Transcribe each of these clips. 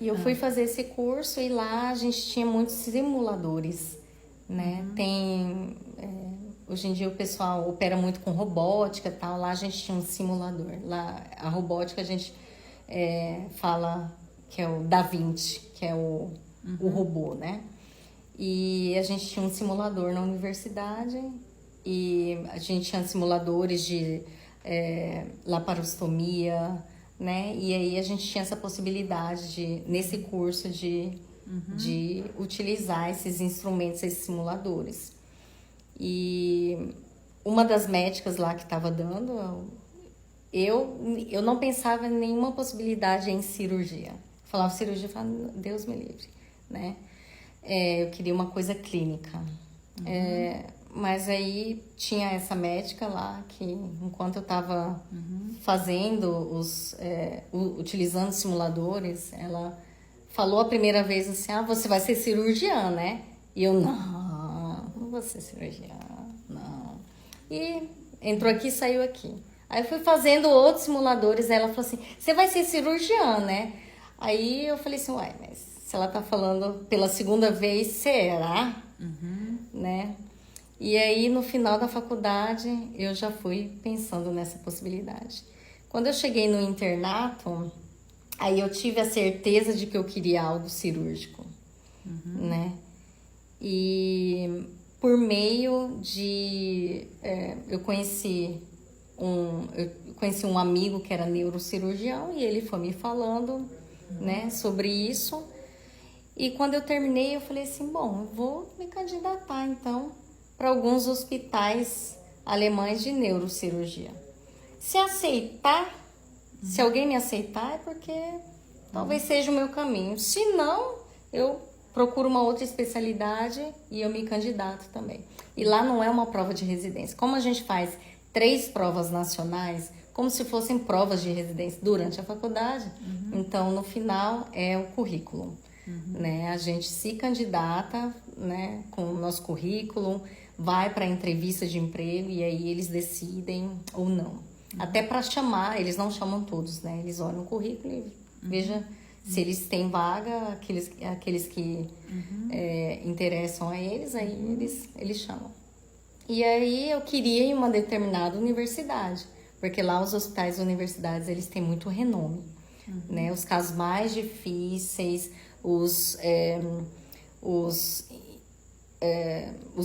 E eu fui fazer esse curso e lá a gente tinha muitos simuladores, né? Hoje em dia o pessoal opera muito com robótica e tal, lá a gente tinha um simulador. Lá a robótica a gente fala que é o Da Vinci, que é o robô, né? E a gente tinha um simulador na universidade e a gente tinha simuladores de laparostomia, né? E aí a gente tinha essa possibilidade nesse curso de utilizar esses instrumentos, esses simuladores. E uma das médicas lá que estava dando, eu não pensava em nenhuma possibilidade em cirurgia. Falava cirurgia, eu falava, Deus me livre, né? Eu queria uma coisa clínica. Mas aí tinha essa médica lá que, enquanto eu estava fazendo utilizando simuladores, ela falou a primeira vez assim, você vai ser cirurgiã, né? E eu, não vou ser cirurgiã, não. E entrou aqui e saiu aqui. Aí eu fui fazendo outros simuladores, ela falou assim, você vai ser cirurgiã, né? Aí eu falei assim, uai, mas se ela tá falando pela segunda vez, será? Né? E aí, no final da faculdade, eu já fui pensando nessa possibilidade. Quando eu cheguei no internato, aí eu tive a certeza de que eu queria algo cirúrgico, né? E por meio de... eu conheci um amigo que era neurocirurgião e ele foi me falando, né, sobre isso. E quando eu terminei, eu falei assim, bom, eu vou me candidatar, então, para alguns hospitais alemães de neurocirurgia. Se aceitar, se alguém me aceitar, é porque talvez seja o meu caminho. Se não, eu procuro uma outra especialidade e eu me candidato também. E lá não é uma prova de residência. Como a gente faz 3 provas nacionais, como se fossem provas de residência durante a faculdade, então no final é o currículo. Né? A gente se candidata, né, com o nosso currículo, vai para a entrevista de emprego e aí eles decidem ou não. Até para chamar, eles não chamam todos, né? Eles olham o currículo e vejam se eles têm vaga, aqueles que interessam a eles, aí eles chamam. E aí eu queria ir em uma determinada universidade, porque lá os hospitais e universidades, eles têm muito renome, né? Os casos mais difíceis, os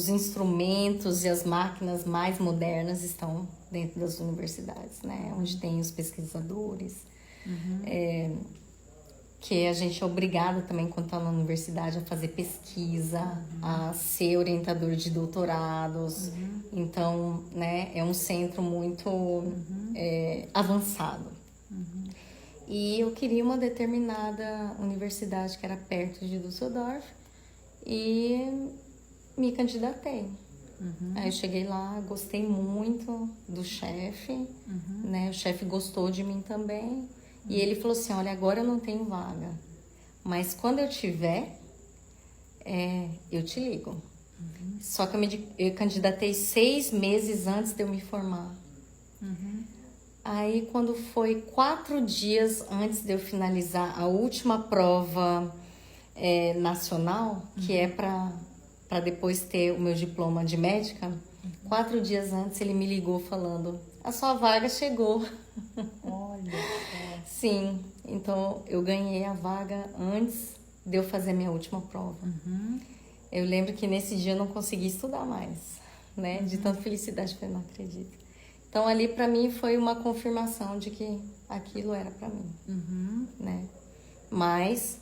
instrumentos e as máquinas mais modernas estão dentro das universidades, né? Onde tem os pesquisadores, que a gente é obrigada também, quando está na universidade, a fazer pesquisa, a ser orientador de doutorados. Então, né, é um centro muito avançado. E eu queria uma determinada universidade que era perto de Düsseldorf e me candidatei. Aí eu cheguei lá, gostei muito do chefe, né? O chefe gostou de mim também. E ele falou assim, olha, agora eu não tenho vaga, mas quando eu tiver, eu te ligo. Só que eu candidatei 6 meses antes de eu me formar. Aí, quando foi 4 dias antes de eu finalizar a última prova nacional, que é para depois ter o meu diploma de médica, 4 dias antes ele me ligou falando, a sua vaga chegou. Olha. Sim, então eu ganhei a vaga antes de eu fazer a minha última prova. Eu lembro que nesse dia eu não consegui estudar mais, né? De tanta felicidade que eu não acredito. Então ali pra mim foi uma confirmação de que aquilo era pra mim, né? Mas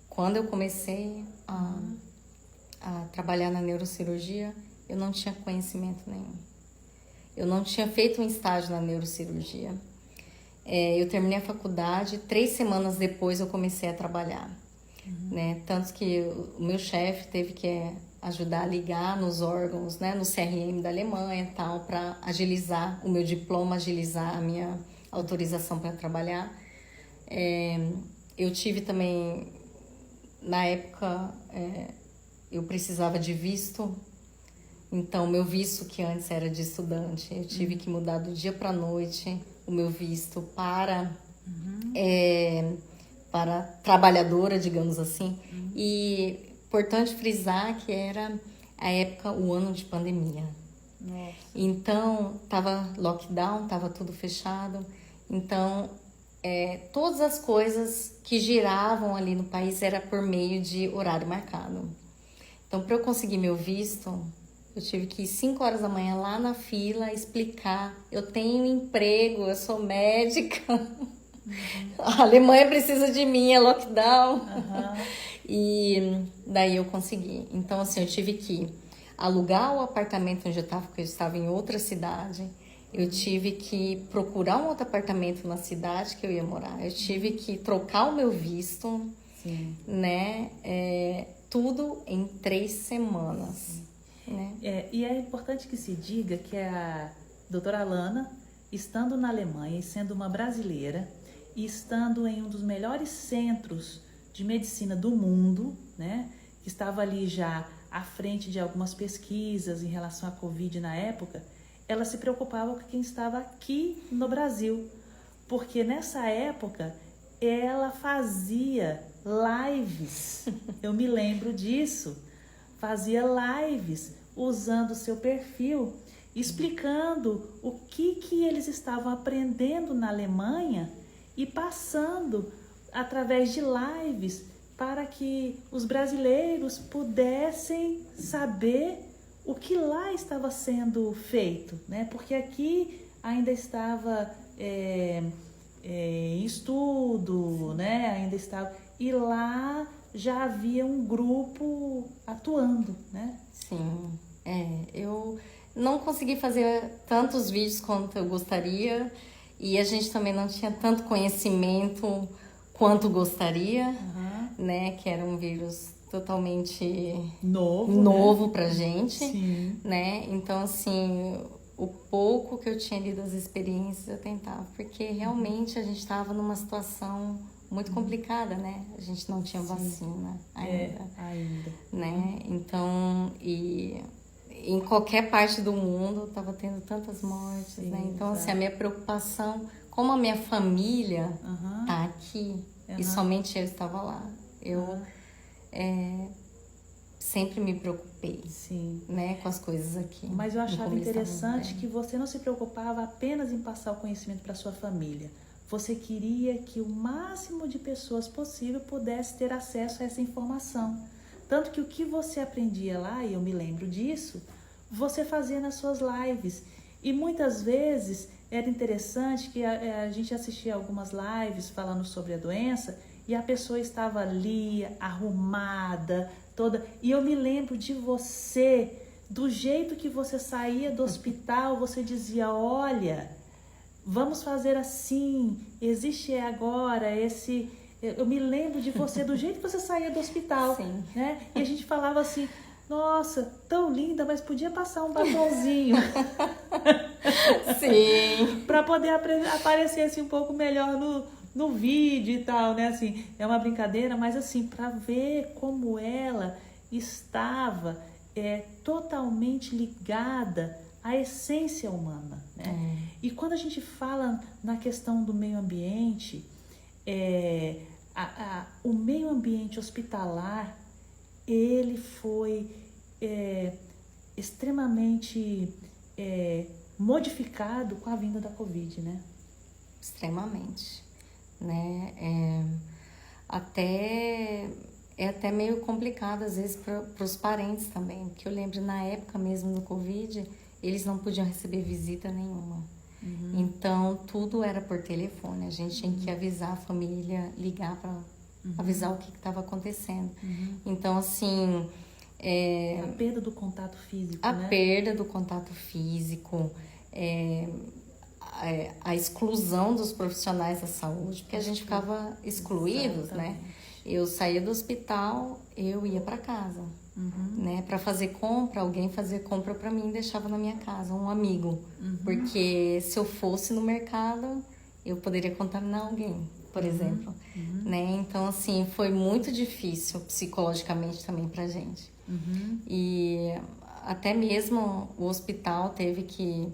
quando eu comecei a trabalhar na neurocirurgia, eu não tinha conhecimento nenhum. Eu não tinha feito um estágio na neurocirurgia. Eu terminei a faculdade, 3 semanas depois eu comecei a trabalhar, né? Tanto que o meu chefe teve que ajudar a ligar nos órgãos, né? No CRM da Alemanha e tal, para agilizar o meu diploma, agilizar a minha autorização para trabalhar. Eu tive também, na época, eu precisava de visto. Então, meu visto, que antes era de estudante, eu tive que mudar do dia para a noite o meu visto para para trabalhadora, digamos assim. E importante frisar que era a época, o ano de pandemia. Nossa. Então, tava lockdown, tava tudo fechado. Então, todas as coisas que giravam ali no país era por meio de horário marcado. Então, para eu conseguir meu visto, eu tive que ir 5 horas da manhã lá na fila explicar. Eu tenho emprego, eu sou médica. A Alemanha precisa de mim, é lockdown. E daí eu consegui. Então, assim, eu tive que alugar o apartamento onde eu estava, porque eu estava em outra cidade. Eu tive que procurar um outro apartamento na cidade que eu ia morar. Eu tive que trocar o meu visto, Sim. né? Tudo em 3 semanas. Né? E é importante que se diga que a doutora Alana, estando na Alemanha e sendo uma brasileira, e estando em um dos melhores centros de medicina do mundo, né, que estava ali já à frente de algumas pesquisas em relação à Covid na época, ela se preocupava com quem estava aqui no Brasil, porque nessa época ela fazia lives, eu me lembro disso, fazia lives usando o seu perfil, explicando o que eles estavam aprendendo na Alemanha e passando através de lives para que os brasileiros pudessem saber o que lá estava sendo feito, né? Porque aqui ainda estava em estudo, né? Ainda estava, e lá já havia um grupo atuando, né? Sim, eu não consegui fazer tantos vídeos quanto eu gostaria e a gente também não tinha tanto conhecimento quanto gostaria, né? Que era um vírus totalmente novo, né? Pra gente, Sim. Né? Então, assim, o pouco que eu tinha lido das experiências eu tentava, porque realmente a gente estava numa situação muito complicada, né? A gente não tinha vacina ainda. Né? Então, e em qualquer parte do mundo estava tendo tantas mortes, né? Então, assim, a minha preocupação, como a minha família tá aqui e somente eu estava lá, eu sempre me preocupei, né, com as coisas aqui. Mas eu achava interessante que você não se preocupava apenas em passar o conhecimento para sua família. Você queria que o máximo de pessoas possível pudesse ter acesso a essa informação. Tanto que o que você aprendia lá, e eu me lembro disso, você fazia nas suas lives. E muitas vezes era interessante que a gente assistia algumas lives falando sobre a doença e a pessoa estava ali, arrumada, toda. E eu me lembro de você, do jeito que você saía do hospital, você dizia, olha, vamos fazer assim, existe agora esse... Eu me lembro de você, do jeito que você saía do hospital, né? E a gente falava assim, nossa, tão linda, mas podia passar um batonzinho. Sim. Para poder aparecer assim um pouco melhor no vídeo e tal, né? Assim, é uma brincadeira, mas assim, para ver como ela estava totalmente ligada à essência humana, né? E quando a gente fala na questão do meio ambiente, o meio ambiente hospitalar, ele foi extremamente modificado com a vinda da Covid, né? Extremamente, né? É até meio complicado às vezes para os parentes também, porque eu lembro na época mesmo do Covid, eles não podiam receber visita nenhuma. Então tudo era por telefone, a gente tinha que avisar a família, ligar para avisar o que estava acontecendo. Então assim, a perda do contato físico, né? A perda do contato físico, a exclusão dos profissionais da saúde, porque a gente ficava excluídos, né? Eu saía do hospital, eu ia para casa, né? Para fazer compra, alguém fazia compra para mim e deixava na minha casa, um amigo. Porque se eu fosse no mercado, eu poderia contaminar alguém, por exemplo. Né? Então, assim, foi muito difícil psicologicamente também pra gente. E até mesmo o hospital teve que...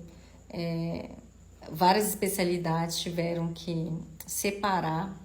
várias especialidades tiveram que separar